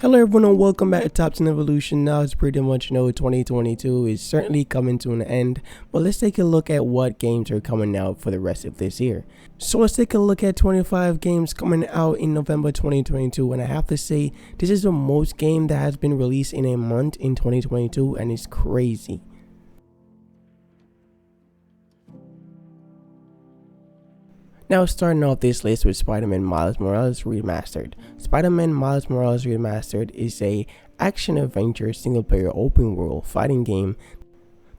Hello everyone and welcome back to Top 10 Evolution. Now it's pretty much 2022 is certainly coming to an end, but let's take a look at what games are coming out for the rest of this year. So let's take a look at 25 games coming out in November 2022, and I have to say this is the most game that has been released in a month in 2022, and it's crazy. Now starting off this list with Spider-Man Miles Morales Remastered. Spider-Man Miles Morales Remastered is a action-adventure single-player open-world fighting game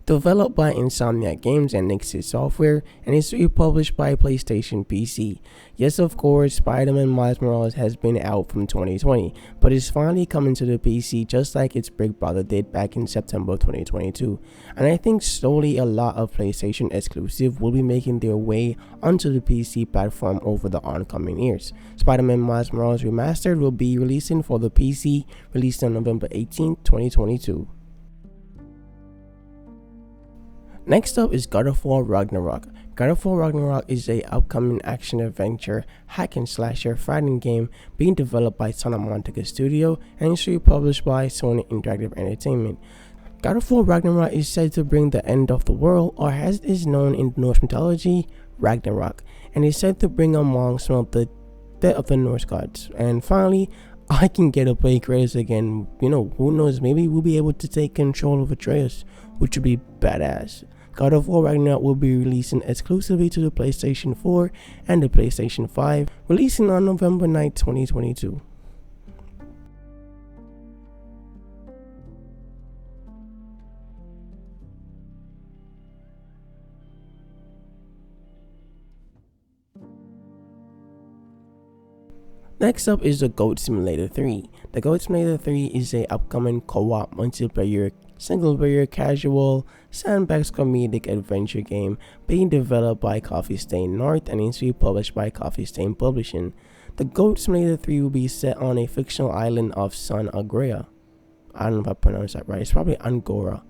developed by Insomniac Games and Nixxes Software, and is republished by PlayStation PC. Yes, of course, Spider-Man Miles Morales has been out from 2020, but it's finally coming to the PC just like its big brother did back in September 2022. And I think slowly a lot of PlayStation exclusive will be making their way onto the PC platform over the oncoming years. Spider-Man Miles Morales Remastered will be releasing for the PC, released on November 18, 2022. Next up is God of War Ragnarok. God of War Ragnarok is a upcoming action-adventure hack-and-slasher fighting game being developed by Santa Monica Studio and is published by Sony Interactive Entertainment. God of War Ragnarok is said to bring the end of the world, or as it is known in Norse mythology, Ragnarok, and is said to bring among some of the death of the Norse gods. And finally, I can get to play Kratos again. Who knows, maybe we'll be able to take control of Atreus, which would be badass. God of War Ragnarok will be releasing exclusively to the PlayStation 4 and the PlayStation 5, releasing on November 9, 2022. Next up is the Goat Simulator 3. The Goat Simulator 3 is a upcoming co-op multiplayer single-player casual sandbox comedic adventure game being developed by Coffee Stain North and is published by Coffee Stain Publishing. The Goat Simulator 3 will be set on a fictional island of San Ogre. I don't know if I pronounced that right. It's probably Angora.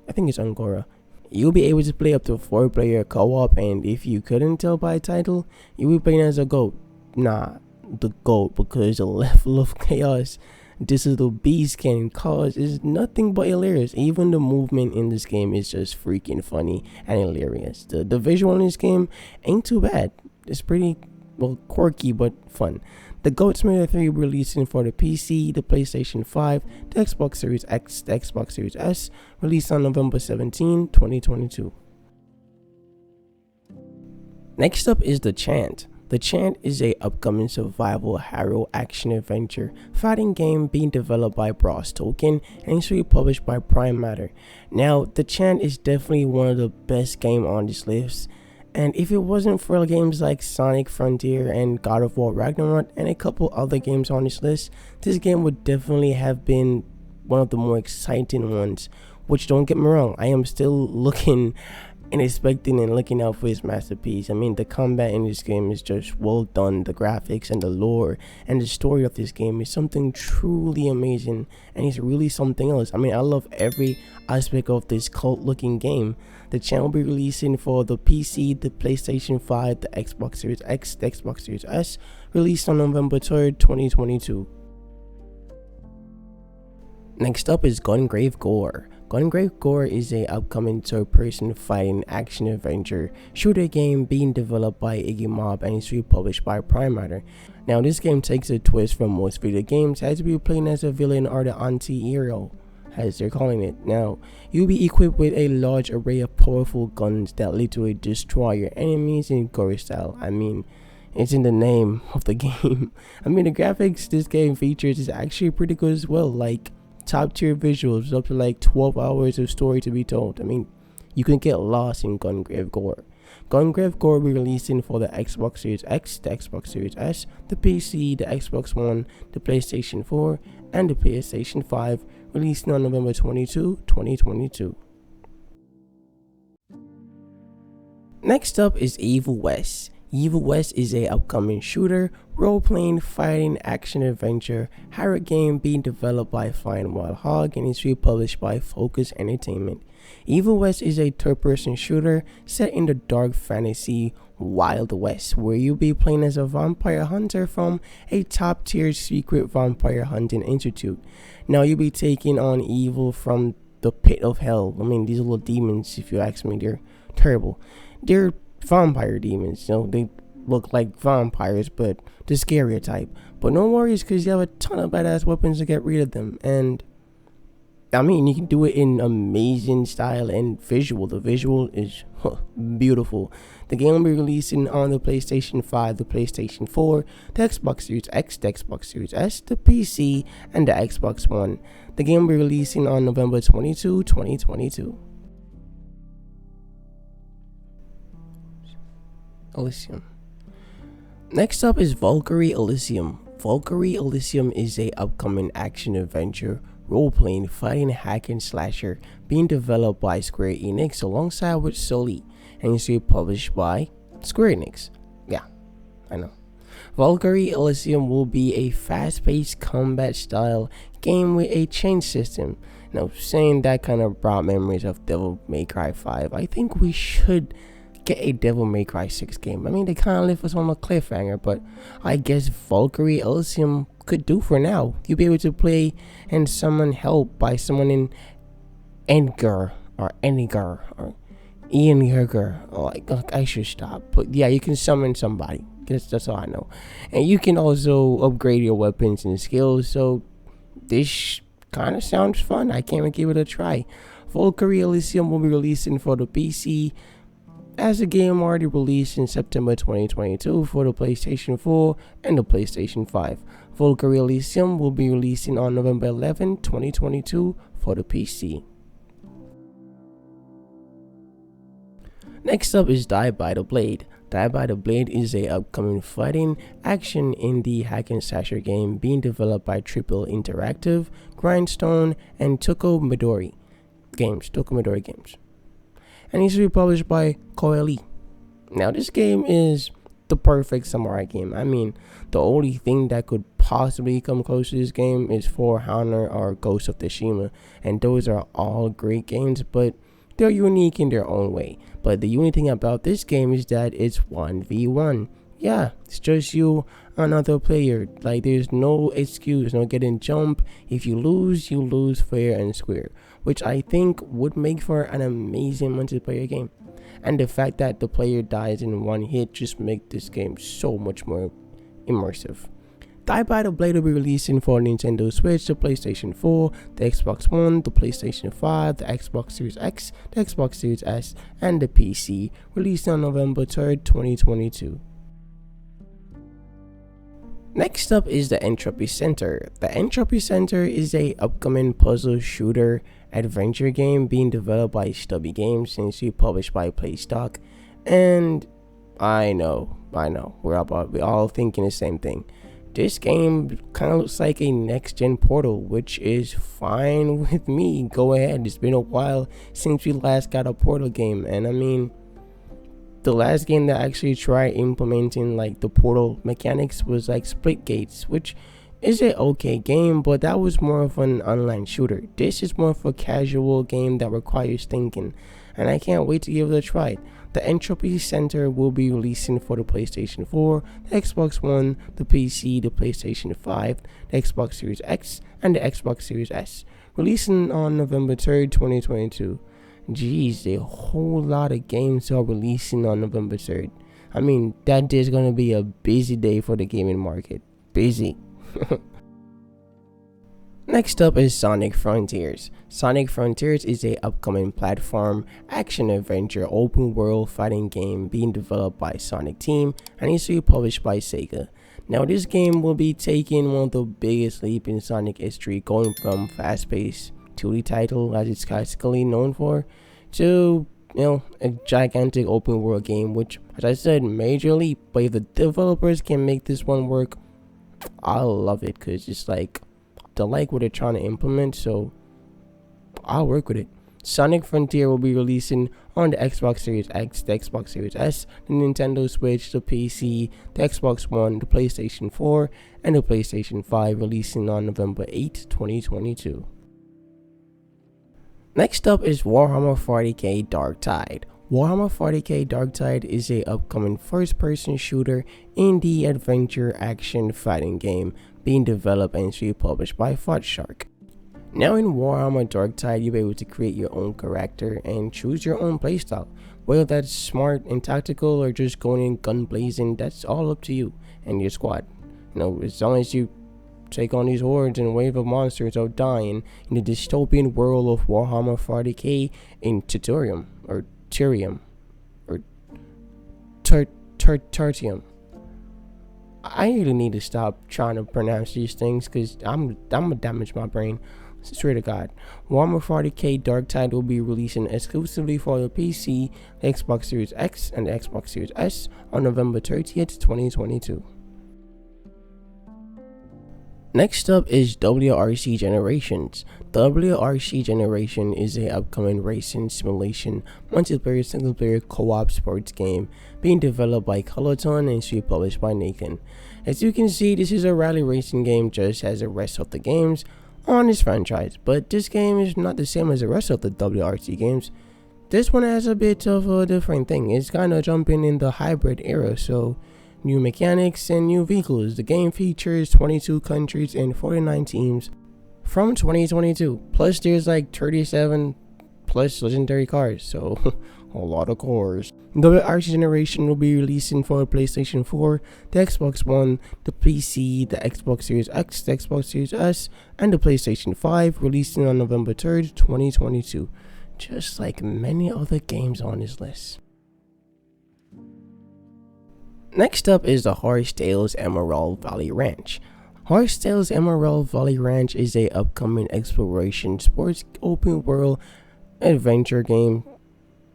I think it's Angora. You'll be able to play up to 4-player co-op, and if you couldn't tell by title, you'll be playing as a goat. Nah, the goat, because the level of chaos this little beast can cause is nothing but hilarious. Even the movement in this game is just freaking funny and hilarious. The visual in this game ain't too bad. It's pretty, well, quirky but fun. The Goat Simulator 3 will be releasing for the PC, the PlayStation 5, the Xbox Series X, the Xbox Series S, released on November 17, 2022. Next up is the Chant. The Chant is a upcoming survival hero action adventure fighting game being developed by Bros Token and is published by Prime Matter. Now, the Chant is definitely one of the best games on this list, and if it wasn't for games like Sonic Frontier and God of War Ragnarok and a couple other games on this list, this game would definitely have been one of the more exciting ones. Which, don't get me wrong, I am still looking and expecting and looking out for his masterpiece. I mean, the combat in this game is just well done. The graphics and the lore and the story of this game is something truly amazing, and it's really something else. I mean, I love every aspect of this cult looking game. The Chant will be releasing for the PC, the PlayStation 5, the Xbox Series X, the Xbox Series S, released on November 3rd, 2022. Next up is Gungrave G.O.R.E. Gungrave G.O.R.E is a upcoming third-person fighting action-adventure shooter game being developed by Iggy Mob and is republished by Prime Matter. Now, this game takes a twist from most video games, as you'll be playing as a villain or the anti-hero, as they're calling it. Now, you'll be equipped with a large array of powerful guns that literally destroy your enemies in G.O.R.E style. I mean, it's in the name of the game. I mean, the graphics this game features is actually pretty good as well. Like, top tier visuals, up to like 12 hours of story to be told. I mean, you can get lost in Gungrave G.O.R.E. Gungrave G.O.R.E will be releasing for the Xbox Series X, the Xbox Series S, the PC, the Xbox One, the PlayStation 4, and the PlayStation 5, releasing on November 22, 2022. Next up is Evil West. Evil West is a upcoming shooter, role-playing, fighting, action-adventure, horror game being developed by Flying Wild Hog and is published by Focus Entertainment. Evil West is a third-person shooter set in the dark fantasy Wild West, where you'll be playing as a vampire hunter from a top-tier secret vampire hunting institute. Now you'll be taking on evil from the pit of hell. I mean, these little demons, if you ask me, they're terrible. They're vampire demons, they look like vampires, but the scarier type. But no worries, because you have a ton of badass weapons to get rid of them. And I mean, you can do it in amazing style and visual. The visual is beautiful. The game will be releasing on the PlayStation 5, the PlayStation 4, the Xbox Series X, the Xbox Series S, the PC, and the Xbox One. The game will be releasing on November 22, 2022. Elysium. Next up is Valkyrie Elysium. Valkyrie Elysium is a upcoming action adventure, role-playing, fighting, hack and slasher being developed by Square Enix alongside with Sully and is published by Square Enix. Yeah, I know. Valkyrie Elysium will be a fast-paced combat style game with a chain system. Now, saying that kind of brought memories of Devil May Cry 5. I think we should get a Devil May Cry 6 game. I mean, they kind of left us on a cliffhanger, but I guess Valkyrie Elysium could do for now. You'll be able to play and summon help by summoning Eniger or Iengerger. Like, I should stop. But yeah, you can summon somebody. That's all I know. And you can also upgrade your weapons and skills. So this kind of sounds fun. I can't even give it a try. Valkyrie Elysium will be releasing for the PC, as the game already released in September 2022 for the PlayStation 4 and the PlayStation 5. Valkyrie Elysium will be releasing on November 11, 2022 for the PC. Next up is Die by the Blade. Die by the Blade is a upcoming fighting action indie hack and slasher game being developed by Triple Interactive, Grindstone, and Toko Midori Games. And it's published by Koei. Now, this game is the perfect samurai game. I mean, the only thing that could possibly come close to this game is For Honor or Ghost of Tsushima, and those are all great games, but they're unique in their own way. But the unique thing about this game is that it's 1v1. Yeah, it's just you, another player. Like, there's no excuse, no getting jump. If you lose fair and square, which I think would make for an amazing multiplayer game. And the fact that the player dies in one hit just makes this game so much more immersive. Die by the Blade will be releasing for Nintendo Switch, the PlayStation 4, the Xbox One, the PlayStation 5, the Xbox Series X, the Xbox Series S, and the PC, released on November 3rd, 2022. Next up is the Entropy Centre. The Entropy Centre is a upcoming puzzle shooter adventure game being developed by Stubby Games and is published by Playstock. And I know, we're all thinking the same thing. This game kind of looks like a next-gen Portal, which is fine with me. Go ahead, it's been a while since we last got a Portal game, and I mean, the last game that actually tried implementing like the Portal mechanics was like Splitgates, which is an okay game, but that was more of an online shooter. This is more of a casual game that requires thinking, and I can't wait to give it a try. The Entropy Centre will be releasing for the PlayStation 4, the Xbox One, the PC, the PlayStation 5, the Xbox Series X, and the Xbox Series S, releasing on November 3rd, 2022. Jeez, a whole lot of games are releasing on November 3rd. I mean, that day is going to be a busy day for the gaming market. Busy. Next up is Sonic Frontiers. Sonic Frontiers is a upcoming platform action adventure open world fighting game being developed by Sonic Team and is published by Sega. Now, this game will be taking one of the biggest leaps in Sonic history, going from fast-paced 2D title, as it's classically known for, to a gigantic open world game, which, as I said, major leap. But if the developers can make this one work, I'll love it, because it's like, they like what they're trying to implement, so I'll work with it. Sonic Frontier will be releasing on the Xbox Series X, the Xbox Series S, the Nintendo Switch, the PC, the Xbox One, the PlayStation 4, and the PlayStation 5, releasing on November 8, 2022. Next up is Warhammer 40k Darktide. Warhammer 40k Darktide is a upcoming first-person shooter indie adventure action fighting game being developed and published by Shark. Now in Warhammer Darktide, you'll be able to create your own character and choose your own playstyle. Whether that's smart and tactical or just going in gun blazing, that's all up to you and your squad. As long as you take on these hordes and wave of monsters of dying in the dystopian world of Warhammer 40k in Tertium. I really need to stop trying to pronounce these things because I'm gonna damage my brain. Swear to God. Warhammer 40k Darktide will be releasing exclusively for the PC, the Xbox Series X, and the Xbox Series S on November 30th, 2022. Next up is WRC Generations. WRC Generation is a upcoming racing simulation multiplayer single-player co-op sports game being developed by Coloton and published by Nathan. As you can see, this is a rally racing game just as the rest of the games on this franchise, but this game is not the same as the rest of the WRC games. This one has a bit of a different thing. It's kind of jumping in the hybrid era, so new mechanics and new vehicles. The game features 22 countries and 49 teams from 2022. Plus there's like 37 plus legendary cars, so a lot of cars. WRC Generation will be releasing for the PlayStation 4, the Xbox One, the PC, the Xbox Series X, the Xbox Series S, and the PlayStation 5, releasing on November 3rd, 2022. Just like many other games on this list. Next up is the Harvestella Emerald Valley Ranch. Harvestella Emerald Valley Ranch is a upcoming exploration sports open world adventure game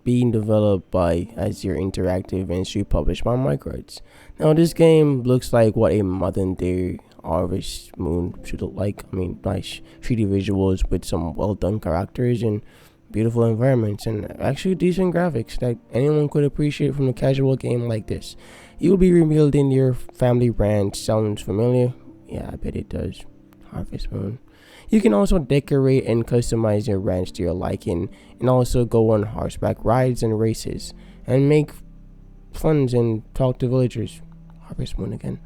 being developed by Azure Interactive and published by Microids. Now this game looks like what a modern day Harvest Moon should look like. Nice 3D visuals with some well done characters and beautiful environments and actually decent graphics that anyone could appreciate from a casual game like this. You'll be rebuilding your family ranch. Sounds familiar? Yeah, I bet it does. Harvest Moon. You can also decorate and customize your ranch to your liking, and also go on horseback rides and races, and make funds and talk to villagers. Harvest Moon again.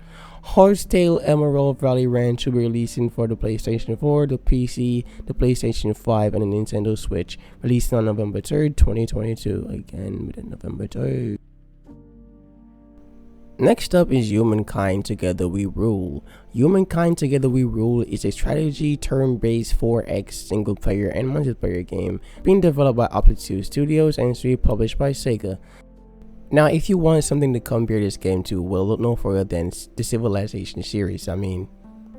Harvestella Emerald Valley Ranch will be releasing for the PlayStation 4, the PC, the PlayStation 5, and the Nintendo Switch, releasing on November 3rd, 2022. Again, with November 3rd. Next up is Humankind Together We Rule. Humankind Together We Rule is a strategy turn-based 4X single-player and multiplayer game being developed by Amplitude Studios and published by Sega. Now, if you want something to compare this game to, well, look no further than the Civilization series.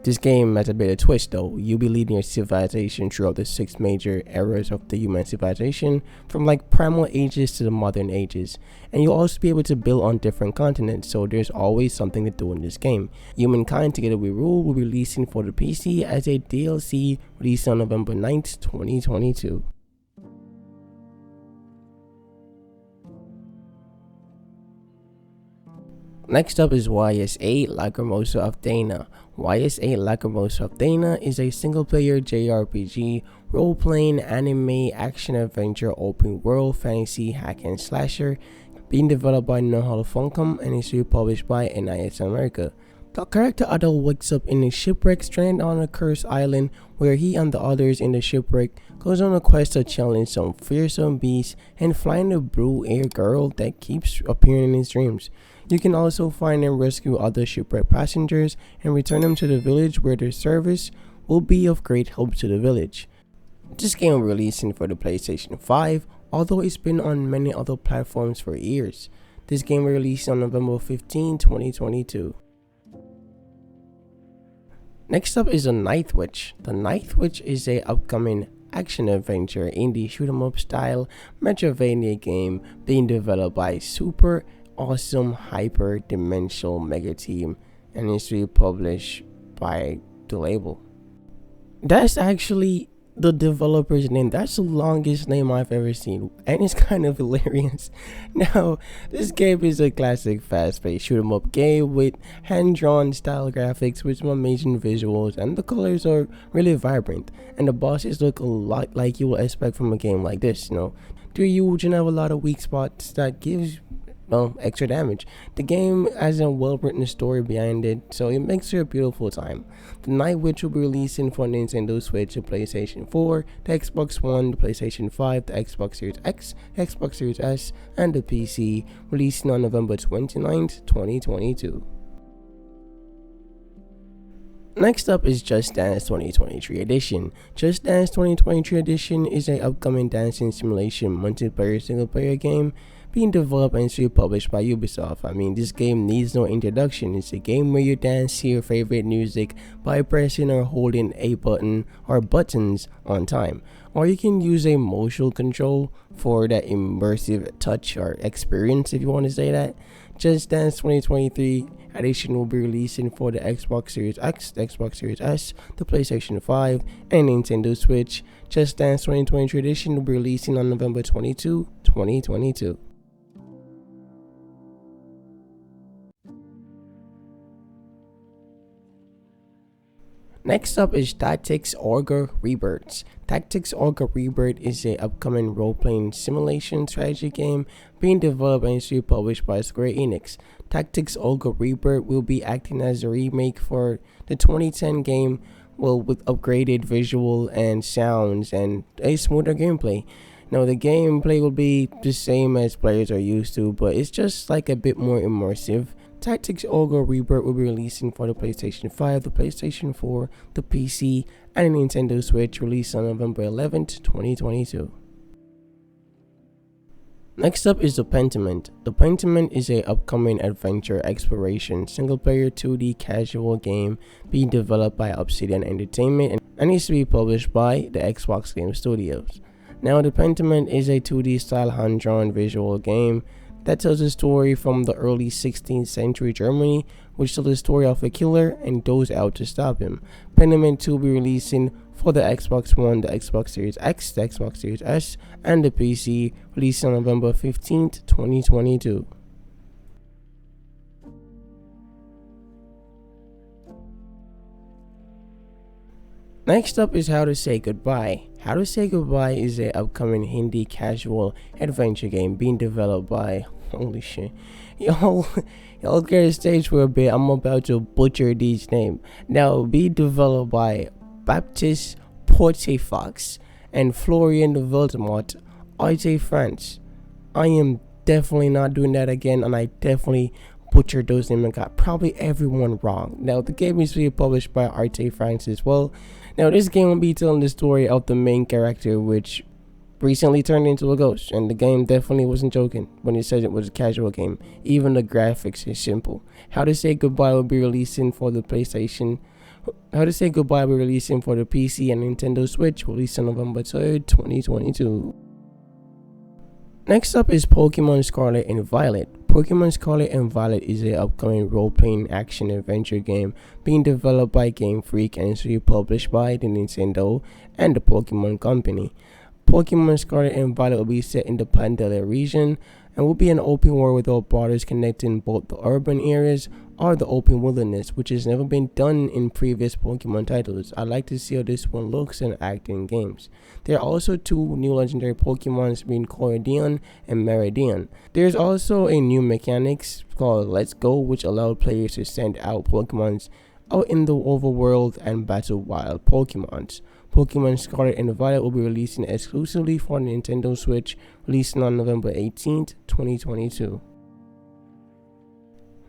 This game has a bit of twist though. You'll be leading your civilization throughout the 6 major eras of the human civilization, from like primal ages to the modern ages, and you'll also be able to build on different continents, so there's always something to do in this game. Humankind Together We Rule will be releasing for the PC as a DLC, released on November 9th, 2022. Next up is VIII Lacrimosa of Dana. VIII Lacrimosa of Dana is a single-player JRPG, role-playing, anime, action-adventure, open-world, fantasy, hack and slasher, being developed by Know-How Funcom and is published by NIS America. The character Adol wakes up in a shipwreck stranded on a cursed island, where he and the others in the shipwreck goes on a quest to challenge some fearsome beasts and find a blue air girl that keeps appearing in his dreams. You can also find and rescue other shipwreck passengers and return them to the village, where their service will be of great help to the village. This game will be releasing for the PlayStation 5, although it's been on many other platforms for years. This game will release on November 15, 2022. Next up is The Night Witch. The Night Witch is a upcoming action-adventure indie shoot-'em-up style Metroidvania game being developed by Super Awesome Hyper Dimensional Mega Team and is published by the label. That's actually The developer's name, that's the longest name I've ever seen, and it's kind of hilarious. Now, this game is a classic fast-paced shoot 'em up game with hand-drawn style graphics with some amazing visuals, and the colors are really vibrant, and the bosses look a lot like you would expect from a game like this. They're huge and have a lot of weak spots that gives extra damage. The game has a well-written story behind it, so it makes for a beautiful time. The Night Witch will be releasing for Nintendo Switch, the PlayStation 4, the Xbox One, the PlayStation 5, the Xbox Series X, Xbox Series S, and the PC, releasing on November 29th, 2022. Next up is Just Dance 2023 Edition. Just Dance 2023 Edition is an upcoming dancing simulation multiplayer single-player game being developed and published by Ubisoft. I mean, this game needs no introduction. It's a game where you dance to your favorite music by pressing or holding a button or buttons on time. Or you can use a motion control for that immersive touch or experience, if you want to say that. Just Dance 2023 Edition will be releasing for the Xbox Series X, the Xbox Series S, the PlayStation 5, and Nintendo Switch. Just Dance 2023 Edition will be releasing on November 22, 2022. Next up is Tactics Ogre Rebirth. Tactics Ogre Rebirth is an upcoming role-playing simulation strategy game being developed and published by Square Enix. Tactics Ogre Rebirth will be acting as a remake for the 2010 game, with upgraded visual and sounds and a smoother gameplay. Now, the gameplay will be the same as players are used to, but it's just like a bit more immersive. Tactics Ogre Rebirth will be releasing for the PlayStation 5, the PlayStation 4, the PC, and the Nintendo Switch, released on November 11th, 2022. Next up is the Pentiment. The Pentiment is an upcoming adventure exploration single-player 2D casual game being developed by Obsidian Entertainment and is to be published by the Xbox Game Studios. Now, the Pentiment is a 2D style hand-drawn visual game that tells a story from the early 16th century Germany, which tells the story of a killer and goes out to stop him. Pentiment 2 will be releasing for the Xbox One, the Xbox Series X, the Xbox Series S, and the PC, released on November 15th, 2022. Next up is How to Say Goodbye. How to Say Goodbye is an upcoming Hindi casual adventure game being developed by, holy shit, y'all get a stage for a bit. I'm about to butcher these names. Now, being developed by Baptiste Portefox and Florian Villemot, RT France. I am definitely not doing that again, and I definitely butchered those names and got probably everyone wrong. Now, the game is being published by RT France as well. Now, this game will be telling the story of the main character, which recently turned into a ghost, and the game definitely wasn't joking when it said it was a casual game. Even the graphics is simple. How to Say Goodbye will be releasing for the PlayStation. How to Say Goodbye will be releasing for the PC and Nintendo Switch, released on November 3rd, 2022. Next up is Pokemon Scarlet and Violet. Pokemon Scarlet and Violet is an upcoming role-playing action-adventure game being developed by Game Freak and is published by the Nintendo and the Pokemon Company. Pokemon Scarlet and Violet will be set in the Pandela region and will be an open world without borders connecting both the urban areas or the open wilderness, which has never been done in previous Pokemon titles. I'd like to see how this one looks and act in games. There are also two new legendary Pokemons being Cordian and Meridian. There's also a new mechanics called Let's Go, which allowed players to send out Pokemons out in the overworld and battle wild Pokemons. Pokemon Scarlet and Violet will be releasing exclusively for Nintendo Switch, releasing on November 18th, 2022.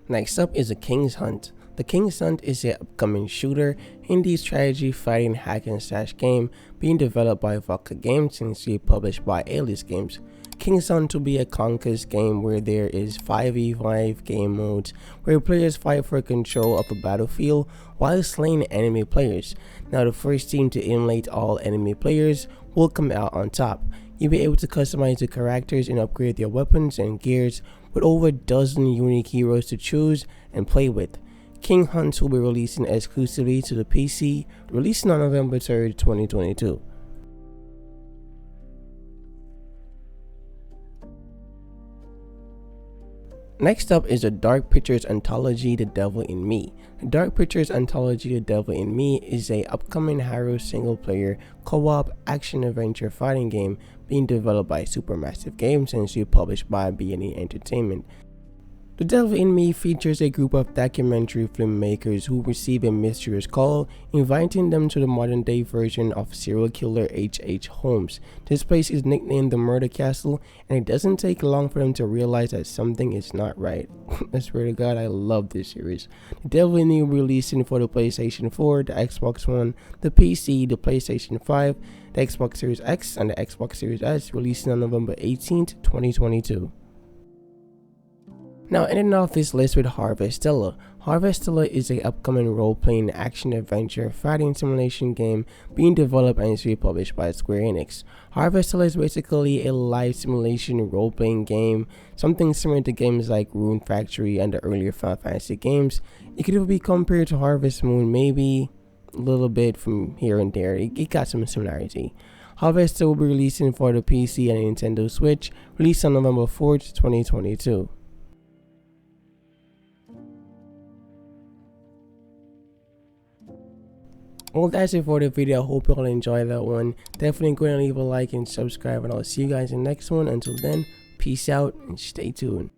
Next up is the Kingshunt. The Kingshunt is an upcoming shooter, indie strategy fighting hack and slash game being developed by Vodka Games and is published by Alias Games. Kingshunt will be a conquest game where there is 5v5 game modes where players fight for control of a battlefield while slaying enemy players. Now, the first team to eliminate all enemy players will come out on top. You'll be able to customize the characters and upgrade their weapons and gears with over a dozen unique heroes to choose and play with. Kingshunt will be releasing exclusively to the PC, releasing on November 3rd, 2022. Next up is the Dark Pictures Anthology The Devil in Me. The Dark Pictures Anthology The Devil in Me is a upcoming Haro single player co-op action adventure fighting game being developed by Supermassive Games and published by VIII Entertainment. The Devil in Me features a group of documentary filmmakers who receive a mysterious call inviting them to the modern day version of serial killer H.H. Holmes. This place is nicknamed the Murder Castle, and it doesn't take long for them to realize that something is not right. I swear to God, I love this series. The Devil in Me will be releasing for the PlayStation 4, the Xbox One, the PC, the PlayStation 5, the Xbox Series X, and the Xbox Series S, releasing on November 18th, 2022. Now, ending off this list with Harvestella. Harvestella is a upcoming role-playing action-adventure fighting simulation game being developed and is published by Square Enix. Harvestella is basically a live simulation role-playing game, something similar to games like Rune Factory and the earlier Final Fantasy games. It could even be compared to Harvest Moon, maybe a little bit from here and there. It got some similarity. Harvestella will be releasing for the PC and Nintendo Switch, released on November 4th, 2022. Well, that's it for the video. I hope you all enjoyed that one. Definitely go and leave a like and subscribe, and I'll see you guys in the next one. Until then, peace out and stay tuned.